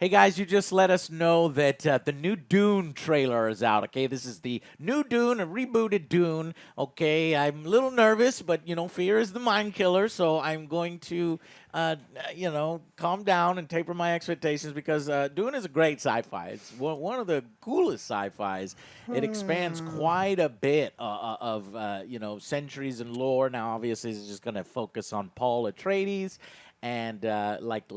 Hey, guys, you just let us know that the new Dune trailer is out, okay? This is the new Dune, a rebooted Dune, okay? I'm a little nervous, but, fear is the mind killer, so I'm going to, calm down and taper my expectations because Dune is a great sci-fi. It's one of the coolest sci-fis. It expands quite a bit of centuries and lore. Now, obviously, it's just going to focus on Paul Atreides. And like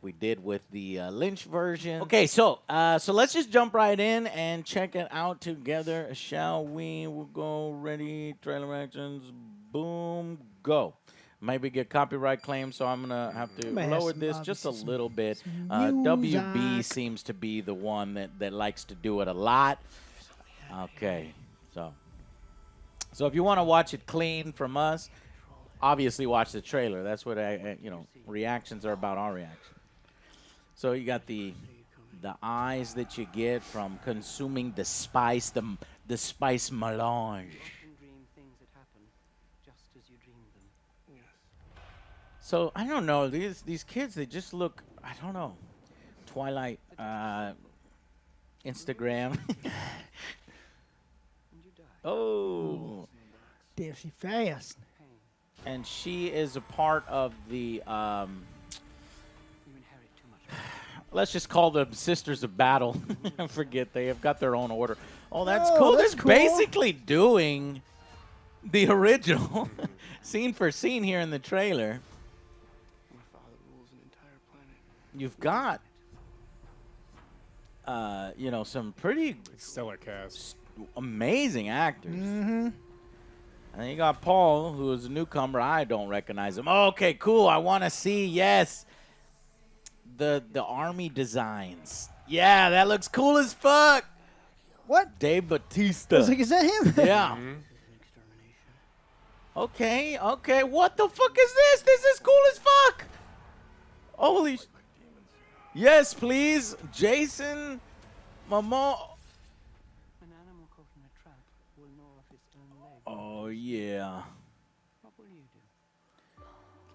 we did with the Lynch version. Okay, so let's just jump right in and check it out together, shall we? We'll go. Ready, trailer actions, boom, go. Maybe get copyright claims, so I'm gonna have to lower this just a little bit. WB seems to be the one that likes to do it a lot. Okay, so if you want to watch it clean from us, obviously watch the trailer. That's what reactions are about. Our reaction. So you got the eyes that you get from consuming the spice, the spice melange. So I don't know, these kids, they just look, I don't know, Twilight Instagram. Oh, damn, she fast. And she is a part of the, let's just call them Sisters of Battle. I forget, they have got their own order. Oh, that's cool. That's They're cool. basically doing the original scene for scene here in the trailer. My father rules an entire planet. You've got, some pretty Stellar cast. amazing actors. Mm-hmm. And then you got Paul, who is a newcomer. I don't recognize him. Okay, cool. I want to see, yes, the army designs. Yeah, that looks cool as fuck. What? Dave I Bautista. was like, is that him? Yeah. Okay. What the fuck is this? This is cool as fuck. Holy yes, please. Jason Momoa. An animal caught in a trap will gnaw off its own leg. Oh, yeah. What will you do?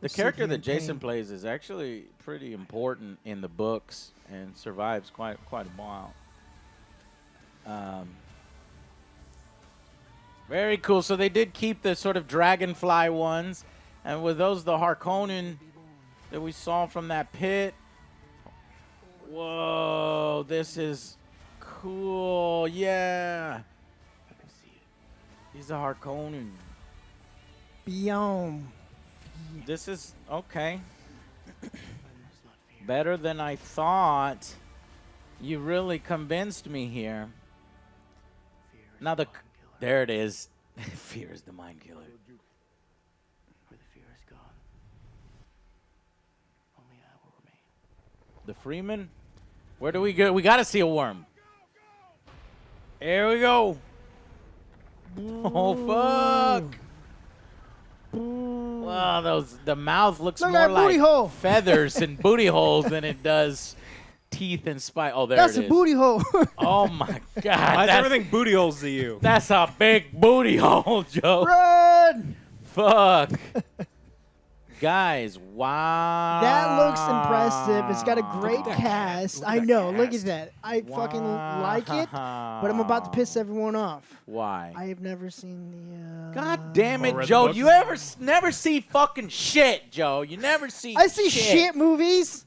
The character that Jason plays is actually pretty important in the books and survives quite a while. Very cool. So they did keep the sort of dragonfly ones, and with those, the Harkonnen that we saw from that pit. Whoa, this is cool. Yeah. He's a Harkonnen. Beyond. This is okay. Better than I thought. You really convinced me here. Now there it is. Fear is the mind killer. Where the fear is gone, only I will remain. The Freeman? Where do we go? We got to see a worm. Here we go. Oh, fuck. Wow, the mouth looks Look more at that booty like hole. feathers and booty holes than it does teeth and spine. Oh, there That's it a is. booty hole. Oh, my God. Why is That's, everything booty holes to you? that's a big booty hole, Joe. Run! Fuck. Guys, wow. That looks impressive. It's got a great that cast. cast. Look at I that know. Look at cast. that. I fucking like it, but I'm about to piss everyone off. Why? I have never seen the. God damn Or it, read the Joe. books? You never see fucking shit, Joe. You never see I see shit movies.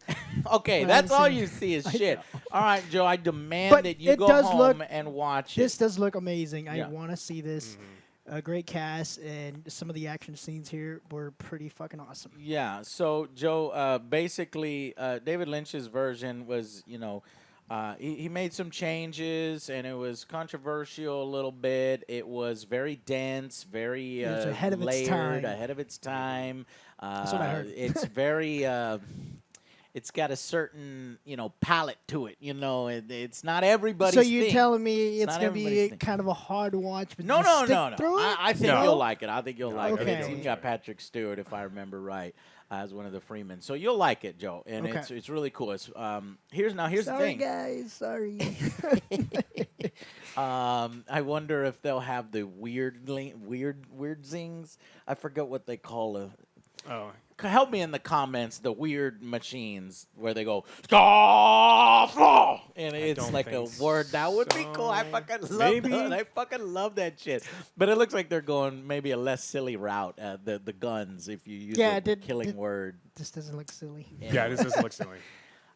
Okay, I that's haven't all seen- you see is I shit. know. All right, Joe, I demand But that you it go does home look- and watch This it. does look amazing. Yeah. I want to see this. A great cast, and some of the action scenes here were pretty fucking awesome. Yeah, so, Joe, basically, David Lynch's version was, he made some changes, and it was controversial a little bit. It was very dense, very It was ahead of its layered, time. ahead of its time. That's what I heard. It's very... it's got a certain, palette to it. It's not everybody's So you're thing. telling me it's not going to be everybody's thing. kind of a hard watch, but No. just stick through it? I think No. you'll like it. I think you'll like it. Okay. It's even got Patrick Stewart, if I remember right, as one of the Freemen. So you'll like it, Joe, and Okay. it's really cool. It's here's the Sorry, thing. guys. Sorry. I wonder if they'll have the weird zings. I forget what they call it. Oh, Help me in the comments. The weird machines where they go, Scar! and it's don't like a think word. That would be cool. I so. fucking love Maybe. that. I fucking love that shit. But it looks like they're going maybe a less silly route. The guns, if you use Yeah, a killing word. This doesn't look silly. Yeah, this doesn't look silly.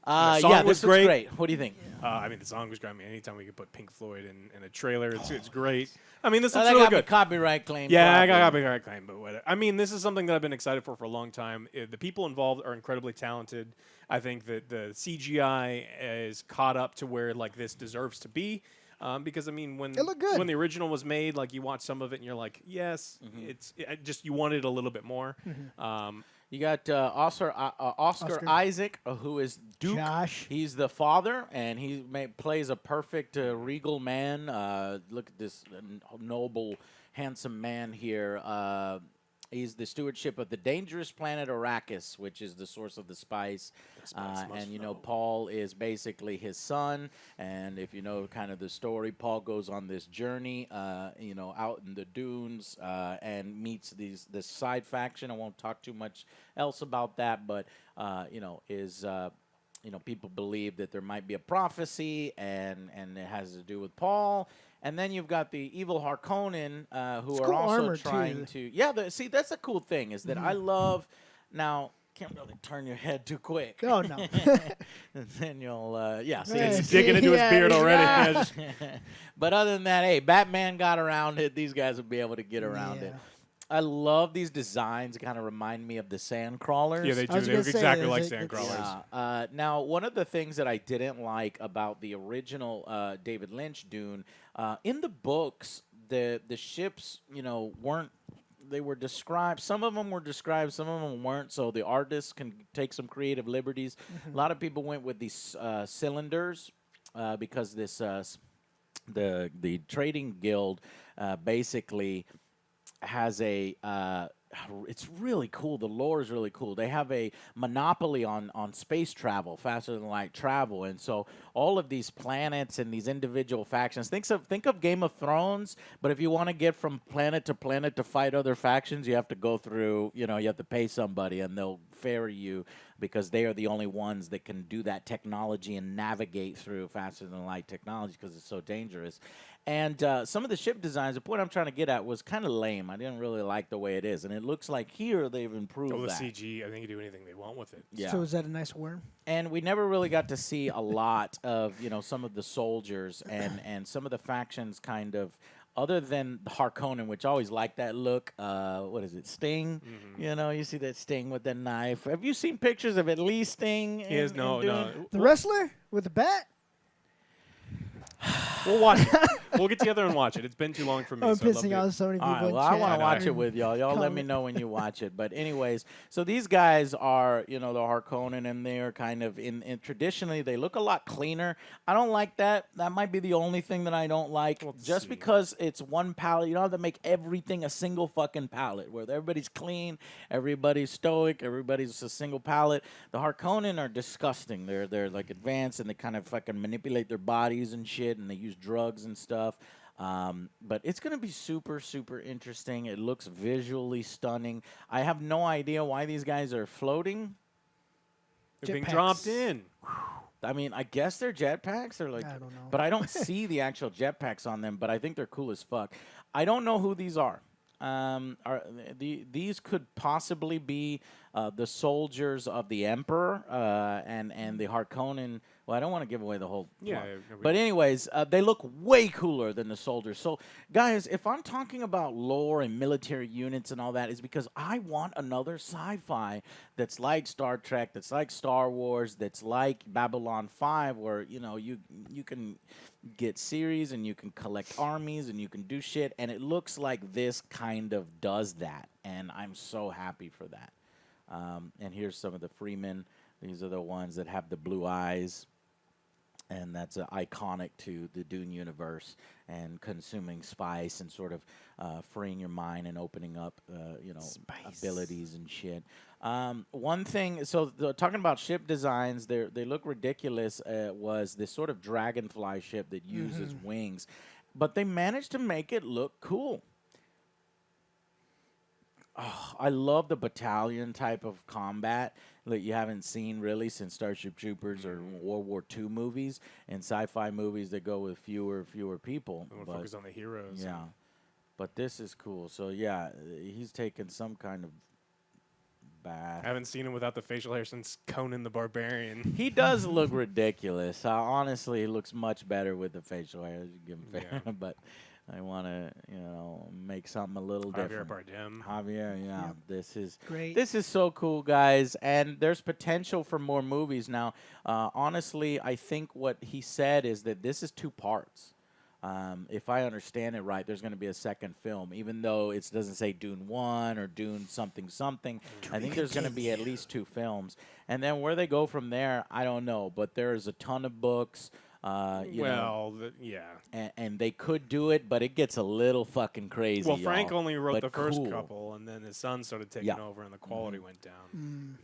Yeah, song was this looks great. great. What do you think? I mean, the song was great. I mean, anytime we could put Pink Floyd in a trailer, it's great. I mean, this Oh, looks that really got me good. copyright claim. Yeah, I got probably. copyright claim, but whatever. I mean, this is something that I've been excited for a long time. The people involved are incredibly talented. I think that the CGI is caught up to where like this deserves to be. Because I mean, when It looked good. when the original was made, like you watch some of it and you're like, yes, just you wanted a little bit more. You got Oscar Isaac, who is Duke. Josh. He's the father, and he plays a perfect regal man. Look at this noble, handsome man here. He's the stewardship of the dangerous planet Arrakis, which is the source of the spice. And, you know, Paul is basically his son. And if you know kind of the story, Paul goes on this journey, you know, out in the dunes and meets this side faction. I won't talk too much else about that, but, you know, you know, people believe that there might be a prophecy, and it has to do with Paul. And then you've got the evil Harkonnen, who It's are cool also armor, trying too. to. Yeah, see, that's the cool thing is that I love. Now, can't really turn your head too quick. Oh no. And then you'll, yeah. See, Yeah, it's It's digging into his yeah, beard already. yeah. Yeah, just- but other than that, hey, Batman got around it. These guys will be able to get around it. Yeah. I love these designs. Kind of remind me of the sand crawlers. yeah, they I do. was They gonna look say, exactly is like it- Sandcrawlers. Yeah. Now, one of the things that I didn't like about the original David Lynch Dune, in the books, the ships, you know, weren't. They were described. Some of them were described. Some of them weren't. So the artists can take some creative liberties. A lot of people went with these cylinders because this the trading guild basically has a it's really cool. The lore is really cool. They have a monopoly on space travel, faster than light travel, and so all of these planets and these individual factions. Think of Game of Thrones, but if you want to get from planet to fight other factions, you have to go through. You know, you have to pay somebody, and they'll ferry you because they are the only ones that can do that technology and navigate through faster than light technology because it's so dangerous. And some of the ship designs, the point I'm trying to get at was kind of lame. I didn't really like the way it is. And it looks like here they've improved Oh, the that. CG, I think you do anything they want with it. Yeah. So is that a nice worm? And we never really got to see a lot of, you know, some of the soldiers and some of the factions kind of, other than the Harkonnen, which I always like that look. What is it, Sting? You know, you see that Sting with the knife. Have you seen pictures of at least Sting? He is no. The wrestler with the bat? We'll watch it. We'll get together and watch it. It's been too long for me. I'm so I'd love pissing to- off so many people. All right, in well, I chat. want to know. watch it with y'all. Y'all let me Comment. know when you watch it. But anyways, so these guys are, you know, the Harkonnen, and they're kind of in traditionally they look a lot cleaner. I don't like that. That might be the only thing that I don't like. Just see. because it's one palette, you don't have to make everything a single fucking palette where everybody's clean, everybody's stoic, everybody's a single palette. The Harkonnen are disgusting. They're like advanced, and they kind of fucking manipulate their bodies and shit, and they use drugs and stuff. But it's going to be super, super interesting. It looks visually stunning. I have no idea why these guys are floating. They're being Jetpacks. dropped in. I mean, I guess they're jetpacks. They're like, I don't know. but I don't see the actual jetpacks on them. But I think they're cool as fuck. I don't know who these are. These could possibly be the soldiers of the Emperor and the Harkonnen. Well, I don't want to give away the whole Yeah, plot. no, we- But anyways, they look way cooler than the soldiers. So, guys, if I'm talking about lore and military units and all that, is because I want another sci-fi that's like Star Trek, that's like Star Wars, that's like Babylon 5, where you know you can get series and you can collect armies and you can do shit, and it looks like this kind of does that, and I'm so happy for that. And here's some of the Freemen. These are the ones that have the blue eyes. And that's iconic to the Dune universe and consuming spice and sort of freeing your mind and opening up, you know, Spice. abilities and shit. One thing, so talking about ship designs, they look ridiculous. Was this sort of dragonfly ship that uses wings, but they managed to make it look cool. Oh, I love the battalion type of combat. that you haven't seen really since Starship Troopers or World War II movies and sci-fi movies that go with fewer people. We'll But focus on the heroes. yeah, but this is cool. So yeah, he's taken some kind of bath. I haven't seen him without the facial hair since Conan the Barbarian. He does look ridiculous. Honestly, he looks much better with the facial hair. Give him fair, Yeah. but I want to, make something a little Javier different. Bardem. Javier, yeah, Yep. this is Great. This is so cool, guys, and there's potential for more movies now. Honestly, I think what he said is that this is 2 parts. If I understand it right, there's going to be a second film, even though it doesn't say Dune 1 or Dune something something. I think there's going to be at least 2 films, and then where they go from there, I don't know. But there's a ton of books. Yeah. And they could do it, but it gets a little fucking crazy. Well, Frank y'all. only wrote But the first cool. couple, and then his son started taking Yeah. over, and the quality went down.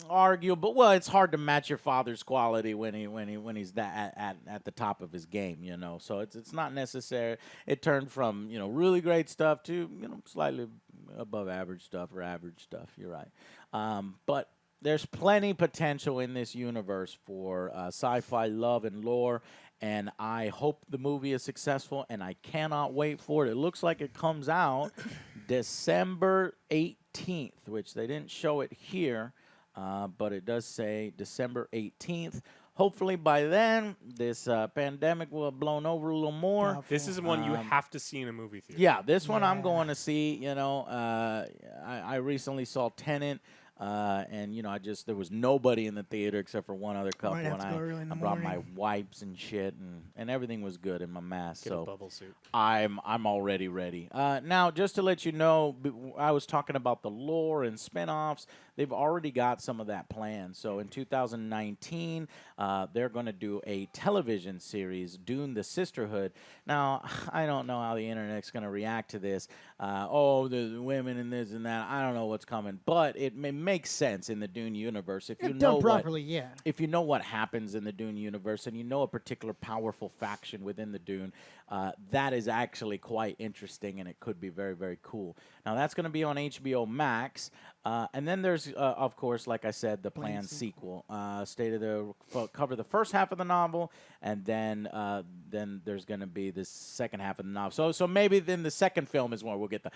Arguable. Well, it's hard to match your father's quality when he's that at the top of his game, So it's not necessary. It turned from really great stuff to slightly above average stuff or average stuff. You're right, but there's plenty potential in this universe for sci-fi love and lore. And I hope the movie is successful, and I cannot wait for it. It looks like it comes out December 18th, which they didn't show it here, but it does say December 18th. Hopefully by then, this pandemic will have blown over a little more. Doubtful. This is one you have to see in a movie theater. Yeah, this one I'm Yeah. going to see. I recently saw Tenet. And there was nobody in the theater except for one other couple, Might have and to go early in the I brought my morning. wipes and shit, and everything was good in my mask. Get a So bubble suit. I'm already ready. Now, just to let you know, I was talking about the lore and spinoffs. They've already got some of that planned. So in 2019, they're going to do a television series, Dune: The Sisterhood. Now, I don't know how the internet's going to react to this. The women and this and that. I don't know what's coming, but it makes sense in the Dune universe if you If know done what properly, yeah. if you know what happens in the Dune universe and you know a particular powerful faction within the Dune, that is actually quite interesting, and it could be very, very cool. Now, that's going to be on HBO Max. And then there's, of course, like I said, the planned sequel. Cover the first half of the novel, and then there's going to be the second half of the novel. So maybe then the second film is where we'll get the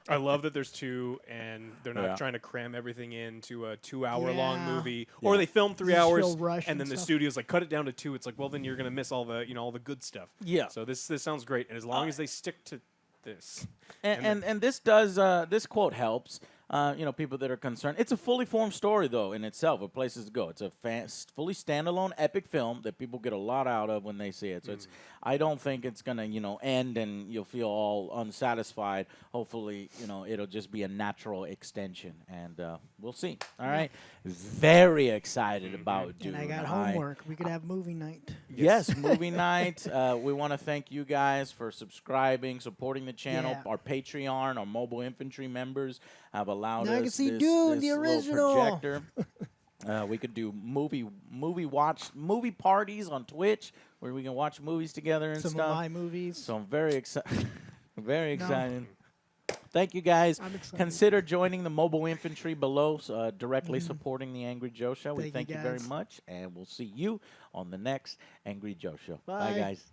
I love that there's 2, and they're not Yeah. trying to cram everything into a 2-hour-long Yeah. movie, or they film 3 Just hours, feel rushed and then and the stuff. studio's like, cut it down to 2. It's like, well, then you're gonna miss all the all the good stuff. Yeah. So this sounds great, and as long as they stick to this, And this does this quote helps. People that are concerned. It's a fully formed story, though, in itself, of places to go. It's a fully standalone epic film that people get a lot out of when they see it. So I don't think it's going to, end and you'll feel all unsatisfied. Hopefully, it'll just be a natural extension, and we'll see. All right? Very excited about Dune. And I got homework. We could have movie night. Yes, movie night. We want to thank you guys for subscribing, supporting the channel. Yeah. Our Patreon, our mobile infantry members have allowed Now I us can see this, Dune, this the little original. projector. We could do movie parties on Twitch where we can watch movies together and Some stuff. of my movies. So I'm very excited. Very No. excited. Thank you guys. I'm excited. Consider joining the mobile infantry below, directly supporting the Angry Joe Show. We Thank you, thank you very guys. much, and we'll see you on the next Angry Joe Show. Bye Bye. guys.